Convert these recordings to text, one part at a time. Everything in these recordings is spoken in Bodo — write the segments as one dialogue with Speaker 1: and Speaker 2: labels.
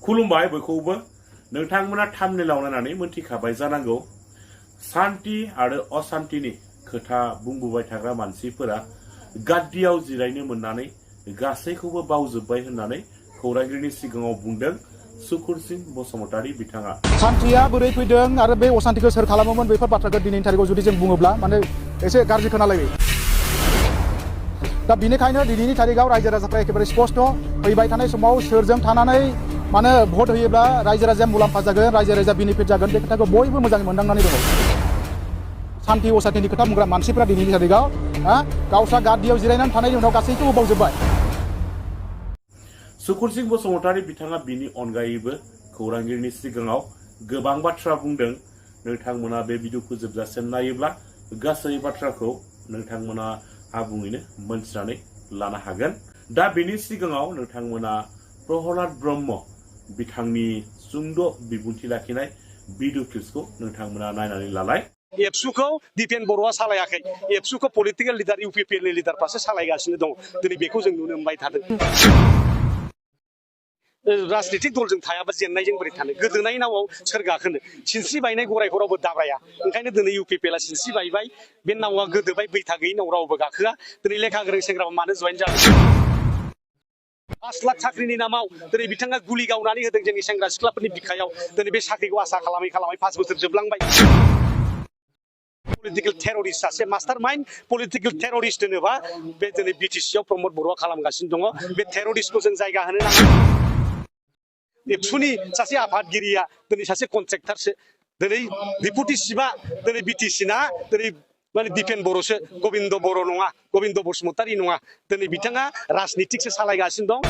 Speaker 1: खुलुमबाय बयखौबो नोंथांमोना थाम्बनेलाव नायनानै मोनथिखाबाय जानांगौ शान्ति आरो अशान्तिनि खोथा बुंबोबाय थाग्रा मानसिफोरा गाद्दियाव जिरायनो मोननानै गासैखौबो बावजोबबाय होननानै खौरांगिरिनि सिगाङाव बुंदों सुकुर सिंह बसुमतारी बिथाङा।
Speaker 2: शान्तिया बोरै फैदों आरो बे अशान्तिखौ सोर खालामोमोन बेफोर बाथ्राखौ दिनैनि थारिखआव जुदि जों बुङोब्ला माने एसे गाज्रि खोनालायो। दा बेनिखायनो दिनैनि थारिखआव रायजो राजाफ्रा एखेबारे स्पष्ट फैबाय थानाय समाव सोरजों थानानै माने भट होयोब्ला रायजो राजाया मुलाम्फा जागोन रायजो राजा बेनिफिट जागोन बे खोथाखौ बयबो मोजाङै मोनदांनानै दङ। शान्ति अशान्तिनि खोथा बुंग्रा मानसिफ्रा दिनैनि थारिखआव गावस्रा गाद्दियाव जिरायनानै थानायनि उनाव गासैखौबो बावजोबबाय।
Speaker 1: सुकुर सिंह बसुमतारी बिथाङा बिनि अनगायैबो खौरांगिरिनि सिगाङाव गोबां बाथ्रा बुंदों। नोंथांमोना बे भिडिअखौ जोबजासिम नायोब्ला गासै बाथ्राखौ नोंथांमोना आबुङैनो मोनथिनानै लानो हागोन। दा बेनि सिगाङाव नोंथांमोना प्रहलाद ब्रह्म बिथांनि सुंद' बिबुंथि लाखिनाय भिडिअ क्लिप्सखौ नोंथांमोना नायनानै लालाय।
Speaker 3: एबसुखौ दिपेन बर'आ सालायाखै। एबसुखौ पलिटिकेल लिडार इउपिपिएलनि लिडारफ्रासो सालायगासिनो दं। दिनै बेखौ जों नुनो मोनबाय थादों। राजनीतिक दलजों थायाबा जेननायजों बोरै थानो गोदोनाय नावआव सोर गाखोनो सिनस्रि बायनाय गरायखौ रावबो दाब्राया। ओंखायनो दिनै इउपिपिएलआ सिनस्रि बायबाय बे नावआ गोदोबाय बैथा गैयै नाव रावबो गाखोआ। दिनै लेखा गोरों सेंग्राफ्रा मानो जयेन जादों? 5 लाख साख्रिनि नामाव दिनै बिथाङा गुलि गावनानै होदों जोंनि सेंग्रा सिख्लाफोरनि बिखायाव। दिनै बे साख्रिखौ आसा खालामै खालामै 5 बोसोर जोबलांबाय। पलिटिकल टेररिस्ट सासे मास्टार माइन्ड पलिटिकल टेररिस्ट होनोबा बे दिनै बिटिसिआव प्रमद बर'आ खालामगासिनो दङ। बे टेररिस्टखौ जों जायगा होनो नाङा। एबसुनि सासे आफादगिरिया दिनै सासे कन्ट्रेक्टारसो। दिनै डिपुटि चिफआ दिनै बिटिसिना दिनै माने दिपेन बर'सो गबिन्द बर' नङा गबिन्द बसुमतारी नङा। दिनै बिथाङा राजनितिकसो सालायगासिनो दं।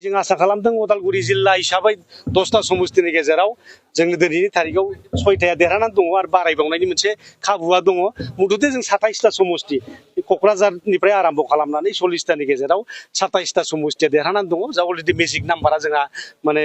Speaker 3: जों आसा खालामदों उदालगुरि जिल्ला हिसाबै 10टा समस्तिनि गेजेराव जों दिनैनि तारिखआव 6टाया देरहानानै दङ आरो बारायबावनायनि मोनसे खाबुआ दङ। मुथुथे जों 27टा समस्ति क'क्राझारनिफ्राय आरम्भ खालामनानै 40टानि गेजेराव 27टा समस्तिया देरहानानै दङ। जा अलरेडि मेजिक नाम्बारा जोंहा माने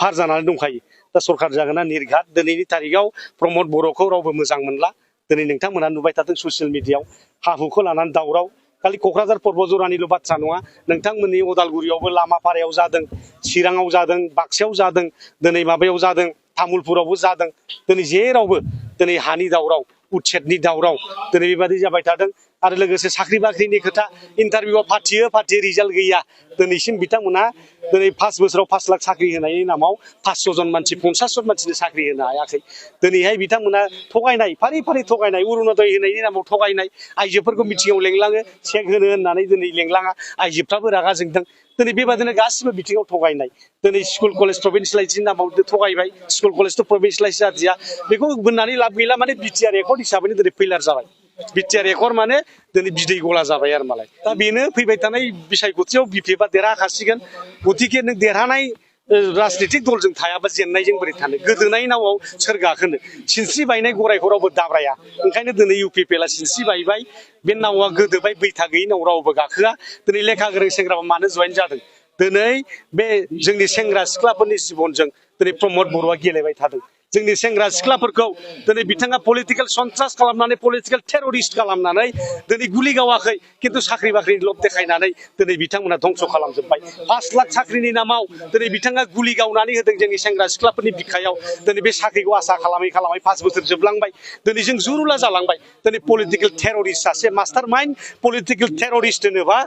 Speaker 3: पार जानानै दंखायो। दा सरकार जागोना निर्घात दिनैनि तारिखआव प्रमद बर'खौ रावबो मोजां मोनला। दिनै नोंथांमोना नुबाय थादों ससियेल मिडियायाव हा हुखौ लानानै दावराव। खालि क'क्राझार पर्बजरानिल' बाथ्रा नङा नोंथांमोननि उदालगुरियावबो लामापारायाव जादों चिराङाव जादों बाक्सायाव जादों दिनै माबायाव जादों तामुलपुरावबो जादों। दिनै जेरावबो दिनै हानि दावराव उच्छेदनि दावराव दिनै बेबादि जाबाय थादों। आरो लोगोसे साख्रि बाख्रिनि खोथा इन्टारभिउआव फाथियो रिजाल्ट गैया। दिनैसिम बिथांमोना दिनै 5 बोसोराव 5 लाख साख्रि होनायनि नामाव 500 जन मानसि 50 जन मानसिनो साख्रि होनो हायाखै। दिनैहाय बिथांमोना थगायनाय फारि फारि थगायनाय अरुणोदय होनायनि नामाव थगायनाय आइजोफोरखौ मिटिङाव लेंलाङो चेक होनो होननानै दिनै लेंलाङा आइजोफ्राबो रागा जोंदों। दिनै बेबादिनो गासिबो बिथिङाव थगायनाय। दिनै स्कुल कलेज प्रभिन्सियेलाइजेसननि नामाव थगायबाय स्कुल कलेजथ' प्रभिन्सियेलाइज जादिया बेखौ बुंनानै लाब गैला। माने बिटिआर रेकर्ड हिसाबैनो दिनै फेलार जाबाय। बिटिआर रेकर्ड माने दिनै बिदै गला जाबाय आरो मालाय। दा बेनो फैबाय थानाय बिसायख'थियाव बिपिएफआ देरहाखासिगोन। गतिके नों देरहानाय राजनीतिक दलजों थायाबा जेननायजों बोरै थानो गोदोनाय नावआव सोर गाखोनो सिनस्रि बायनाय गरायखौ रावबो दाब्राया। ओंखायनो दिनै इउपिपिएलआ सिनस्रि बायबाय बे नावआ गोदोबाय बैथा गैयै नाव रावबो गाखोआ। दिनै लेखा गोरों सेंग्राफ्रा मानो जयेन जादों? दिनै बे जोंनि सेंग्रा सिख्लाफोरनि जिबनजों दिनै प्रमद बर'आ गेलेबाय थादों। जोंनि सेंग्रा सिख्लाफोरखौ दिनै बिथाङा पलिटिकेल सन्ट्रास खालामनानै पलिटिकेल टेररिस्ट खालामनानै दिनै गुलि गावाखै खिन्थु साख्रि बाख्रिनि लब देखायनानै दिनै बिथांमोना धंस खालामजोब्बाय। 5 लाख साख्रिनि नामाव दिनै बिथाङा गुलि गावनानै होदों जोंनि सेंग्रा सिख्लाफोरनि बिखायाव। दिनै बे साख्रिखौ आसा खालामै खालामै 5 बोसोर जोबलांबाय। दिनै जों जुरुला जालांबाय। दिनै पलिटिकेल टेररिस्ट सासे मास्टार माइन्ड पलिटिकेल टेररिस्ट होनोबा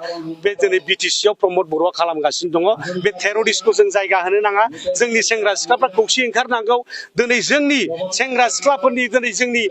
Speaker 3: बे दिनै बिटिसिआव प्रमद बर'आ खालामगासिनो दङ। बे टेररिस्टखौ जों जायगा होनो नाङा। जोंनि सेंग्रा सिख्लाफ्रा खौसे ओंखारनांगौ। दिनै जोंनि सेंग्रा सिख्लाफोरनि दिनै जोंनि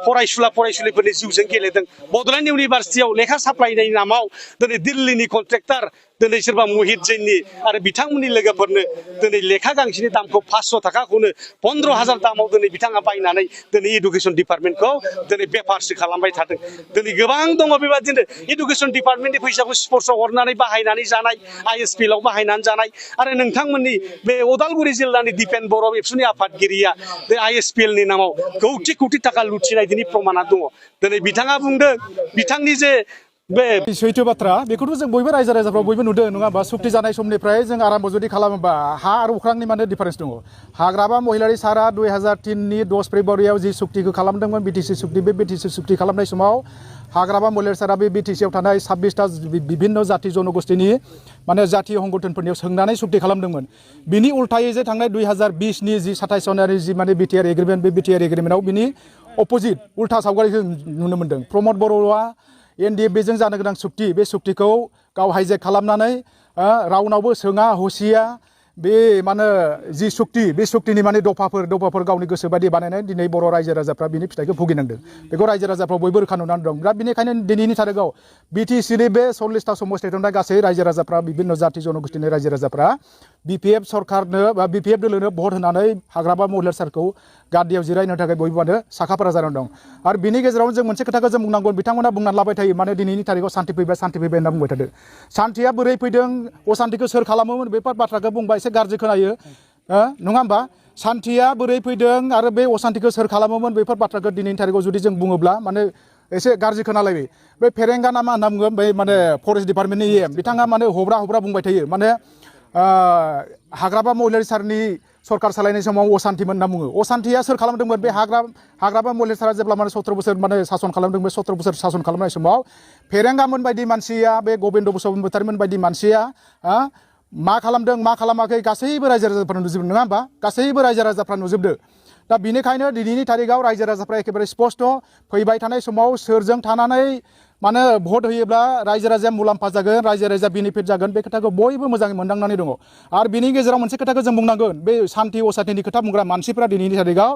Speaker 3: फरायसुला फरायसुलिफोरनि जिउजों गेलेदों। बड'लेण्ड इउनिभारसिटियाव लेखा साप्लायनायनि नामाव दिनै दिल्लीनि कन्ट्रेक्टर दिनै सोरबा महित जैननि आरो बिथांमोननि लोगोफोरनो दिनै लेखा गांसेनि दामखौ 500 थाखाखौनो 15,000 दामाव दिनै बिथाङा बायनानै दिनै इडुकेसन डिपार्टमेन्टखौ दिनै बेफारसो खालामबाय थादों। दिनै गोबां दङ बेबादिनो इडुकेसन डिपार्टमेन्टनि फैसाखौ स्पर्ट्सआव हरनानै बाहायनानै जानाय ISPL आव बाहायनानै जानाय। आरो नोंथांमोननि बे उदालगुरि जिल्लानि दिपेन बर' एबसुनि आफादगिरिया बे ISPLनि नामाव कौटि कौटि थाखा लुथिनाय दिनै प्रमाना दङ। दिनै बिथाङा बुंदों बिथांनि जे बे
Speaker 2: सैथो बाथ्रा बेखौथ' जों बयबो रायजो राजाफ्रा बयबो नुदों नङा होमबा सुक्ति जानाय समनिफ्राय जों आराम्भ जुदि खालामोबा हा आरो अख्रांनि माने डिफारेन्स दङ हाग्रामा महिलारि सारा 2003 नि 10 फेब्रुवारियाव जि सुक्तिखौ खालामदोंमोन बिटिसि सुक्ति बे बिटिसि सुक्ति खालामनाय समाव हाग्रामा महिलारि सारा बे बिटिसिआव थानाय 26टा विभिन्न जाति जनगोष्ठीनि माने जातीय संगठनफोरनियाव सोंनानै सुक्ति खालामदोंमोन बिनि उल्थायै जे थांनाय 2020 नि जि 27 जानुवारि जि माने बिटिआर एग्रिमेन्ट बे बिटिआर एग्रिमेन्टआव बिनि अपोजिट उल्था सावगारिखौ नुनो मोन्दों प्रमद बर'आ एनडिएफबिजों जानो गोनां सुक्ति बे सुक्तिखौ गाव हाइजेक खालामनानै रावनावबो सोङा हसिया बे माने जि सुक्ति बे सुक्तिनि माने दफाफोर गावनि गोसो बायदि बानायनानै दिनै बर' रायजो राजाफ्रा बिनि फिथाइखौ भुगिनांदों बेखौ रायजो राजाफ्रा बयबो रोखा नुनानै दं दा बेनिखायनो दिनैनि थारिखआव बिटिसिनि बे 40टा समस्थियाव थानाय गासै रायजो राजाफ्रा विभिन्न जाति जनगोष्ठीनि रायजो राजाफ्रा बिपिएफ सरकारनो बा बिपिएफ दोलोनो भट होनानै हाग्रामा महिलारि सारखौ गादियाव जिरायनो थाखाय बयबो साखाफारा जानानै दं आरो बिनि गेजेराव जों मोनसे खोथाखौ जों बुंनांगोन बिथांमोना बुंनानै लाबाय थायो माने दिनैनि थारिखआव सान्थि फैबाय होनना बुंबाय थादों सान्थिया बोरै फैदों असान्थिखौ सोर खालामोमोन बेफोर बाथ्राखौ बुंबा एसे गाज्रि खोनायो नङा होमबा सान्थिया बोरै फैदों आरो बे असान्थिखौ सोर खालामोमोन बेफोर बाथ्राखौ दिनैनि थारिखआव जुदि जों बुङोब्ला माने एसे गाज्रि खोनालायबाय बे फेरेंगा ना मा होनना बुङो बै माने फरेस्ट डिपार्टमेन्टनि एम बिथाङा माने हब्रा बुंबाय थायो माने हाग्रामा महिलारि सारनि सरकार सालायनाय समाव असान्थिमोन होनना बुङो असान्थिया सोर खालामदोंमोन बे हाग्रामा महिलारि सारा जेब्ला माने 17 बोसोर माने सासन खालामदों बे 17 बोसोर सासन खालामनाय समाव फेरेंगामोन बायदि मानसिया बे गबिन्द बसुमतारीमोन बायदि मानसिया मा खालामदों मा खालामाखै गासैबो रायजो राजाफ्रा नुजोबदों नङा होमबा गासैबो रायजो राजाफ्रा नुजोबदों दा बेनिखायनो दिनैनि थारिखआव रायजो राजाफ्रा एखेबारे स्पष्ट फैबाय थानाय समाव सोरजों थानानै माने भट होयोब्ला रायजो राजाया मुलाम्फा जागोन रायजो राजाया बेनिफिट जागोन बे खोथाखौ बयबो मोजाङै मोनदांनानै दङ आरो बिनि गेजेराव मोनसे खोथाखौ जों बुंनांगोन बे सान्थि असान्थिनि खोथा बुंग्रा मानसिफ्रा दिनैनि थारिखआव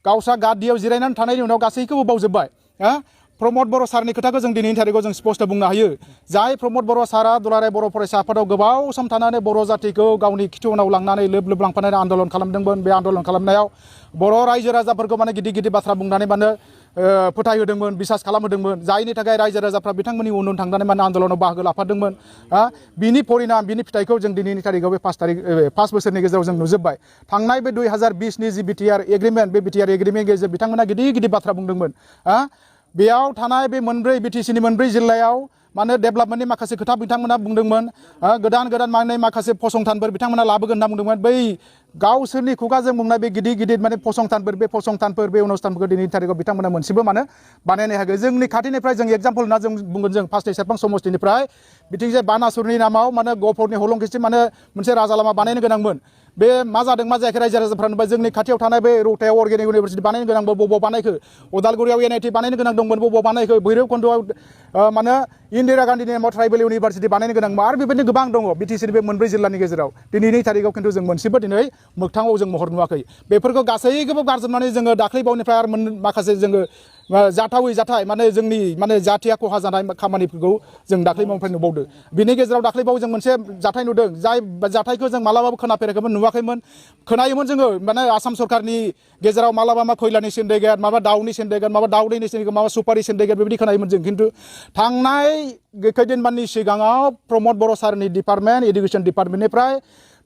Speaker 2: गावस्रा गादियाव जिरायनानै थानायनि उनाव गासैखौबो बावजोब्बाय प्रमद बर' सारनि खोथाखौ जों दिनैनि थारिखआव जों स्पष्ट बुंनो हायो जाय प्रमद बर' सारा दुलाराय बर' फरायसा आफादाव गोबाव सम थानानै बर' जातिखौ गावनि खिथु उनाव लांनानै लोब लांफानानै आन्दलन खालामदोंमोन बे आन्दलन खालामनायाव बर' रायजो राजाफोरखौ माने गिदिर बाथ्रा बुंनानै माने फोथायहोदोंमोन बिसास खालामहोदोंमोन जायनि थाखाय रायजो राजाफ्रा बिथांमोननि उन थांनानै माने आन्दलनाव बाहागो लाफादोंमोन बिनि परिणाम बिनि फिथाइखौ जों दिनैनि थारिखआव बे 5 बोसोरनि गेजेराव जों नुजोब्बाय थांनाय बे 2020 नि जि बिटिआर एग्रिमेन्ट बे बिटिआर एग्रिमेन्ट गेजेरजों बिथांमोना गिदिर बाथ्रा बुंदोंमोन बेयाव थानाय बे बिटिसिनि मोनब्रै जिल्लायाव माने डेभेलपमेन्टनि माखासे खोथा बिथांमोना बुंदोंमोन गोदान माने माखासे फसंथानफोर बिथांमोना लाबोगोन होनना बुंदोंमोन बै गावसोरनि खुगाजों बुंनाय बे गिदिर माने फसंथानफोर बे अनुष्ठानफोरखौ दिनैनि थारिखआव बिथांमोना मोनसेबो माने बानायनो हायाखै जोंनि खाथिनिफ्राय जों एग्जाम्पल होनना जों बुंगोन जों फार्स्ट सेरफां समष्टिनिफ्राय बिथिंजाय बानासुरनि नामाव माने गहपुरनि हलंगिसिम माने मोनसे राजा लामा बानायनो गोनांमोन बे मा जादों मा जायाखै रायजो राजाफ्रा नुबाय जोंनि खाथियाव थानाय बे रौतायाव अर्गेनिक इउनिभारसिटि बानायनो गोनांबो बबाव बानायखो उदालगुरियाव एनआईटि बानायनो गोनां दंमोन बबाव बानायखो भैरबकुन्द'आव माने इन्दिरा गान्धीनि नामाव ट्राइबेल इउनिभारसिटि बानायनो गोनांमोन आरो बेबायदिनो गोबां दङ बिटिसिनि बे मोनब्रै जिल्लानि गेजेराव दिनैनि थारिखआव खिन्थु जों मोनसेबो दिनै मोगथाङाव जों महर नुवाखै बेफोरखौ गासैखौबो गारजोबनानै जोङो दाख्लै बावनिफ्राय आरो माखासे जोङो जाथावै जाथाय माने जोंनि माने जाथिया खहा जानाय खामानिफोरखौ जों दाख्लै बावनिफ्राय नुबावदों बिनि गेजेराव दाख्लै बाव जों मोनसे जाथाय नुदों जाय जाथायखौ जों मालाबाबो खोनाफेराखैमोन नुवाखैमोन खोनायोमोन जोङो माने आसाम सरकारनि गेजेराव मालाबा मा खयलानि सिन्डिकेट माबा दाउनि सिन्डिकेट माबा दाउदैनि सिन्डिकेट माबा सुपारि सिन्डिकेट बेबायदि खोनायोमोन जों खिन्थु थांनाय खैदिनमाननि सिगाङाव प्रमद बर' सारनि डिपार्टमेन्ट इडुकेसन डिपार्टमेन्टनिफ्राय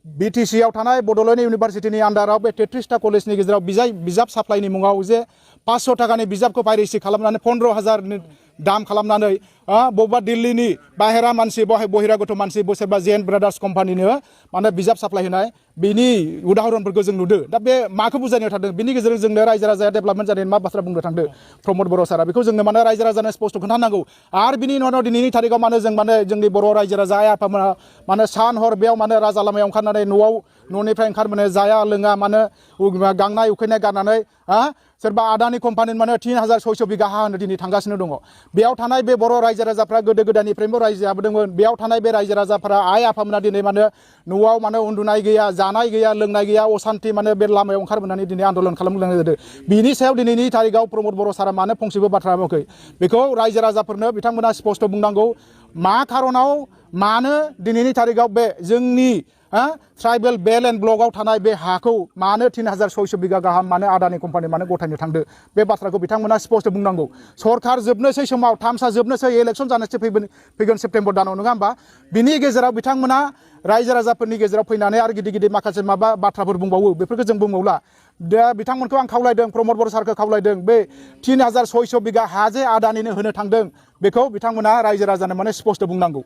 Speaker 2: बिटिसिआव थानाय बड'लेण्ड इउनिभारसिटिनि आन्डाराव बे 33टा कलेजनि गेजेराव बिजाब साप्लाइनि मुङाव जे 500 थाखानि बिजाबखौ पाइरेसि खालामनानै 15,000 दाम खालामनानै बबेबा दिल्लीनि बाहेरा मानसि बहिरागत मानसि सोरबा जेन ब्रादार्स कम्पानिनो माने बिजाब साप्लाइ होनाय बिनि उदाहरणफोरखौ जों नुदों दा बे माखौ बुजायनो थांदों बिनि गेजेरजों जोंनो रायजो राजाया डेभेलपमेन्ट जानायनि मा बाथ्रा बुंनो थांदों प्रमद बर' सारा बेखौ जोंनो माने रायजो राजानो स्पष्ट खोन्थानांगौ आरो बिनि उनाव दिनैनि थारिखआव माने जों माने जोंनि बर' रायजो राजा आइ आफामोना माने सान हर बेयाव माने राजा लामायाव ओंखारनानै न'निफ्राय ओंखारबोनाय जाया लोङा माने गांनाय उखैनाय गारनानै सोरबा आदानि कम्पानि माने 3,600 बिघा हा होनो दिनै थांगासिनो दङ बेयाव थानाय बे बर' रायजो राजाफ्रा गोदो गोदायनिफ्रायबो रायजो जाबोदोंमोन बेयाव थानाय बे रायजो राजाफ्रा आइ आफामोना दिनै माने न'आव माने उन्दुनाय गैया जानाय गैया लोंनाय गैया असान्थि माने बे लामायाव ओंखारबोनानै दिनै आन्दलन खालामनो गोनां जादों बिनि सायाव दिनैनि थारिखआव प्रमद बर' सारा मानो फंसेबो बाथ्रा बुङाखै बेखौ रायजो राजाफोरनो बिथांमोना स्पष्ट बुंनांगौ मा खारनाव मानो दिनैनि थारिखआव बे जोंनि ट्राइबेल बेल एन्ड ब्लकआव थानाय बे हाखौ मानो 3600 बिगा गाहाम मानो आदानि कम्पानि मानो गथायनो थांदो बे बाथ्राखौ बिथांमोना स्पष्ट बुंनांगौ सरकार जोबनोसै समाव थामसा जोबनोसै इलेक्सन जानोसै फैगोन सेप्तेम्बर दानाव नङा होमबा बिनि गेजेराव बिथांमोना रायजो राजाफोरनि गेजेराव फैनानै आरो गिदिर गिदिर माखासे माबा बाथ्राफोर बुंबावो बेफोरखौ जों बुंबावला दा बिथांमोनखौ आं खावलायदों प्रमद बर' सारखौ खावलायदों बे 3600 बिगा हा जे आदानिनो होनो थांदों बेखौ बिथांमोना रायजो राजानो माने स्पष्ट बुंनांगौ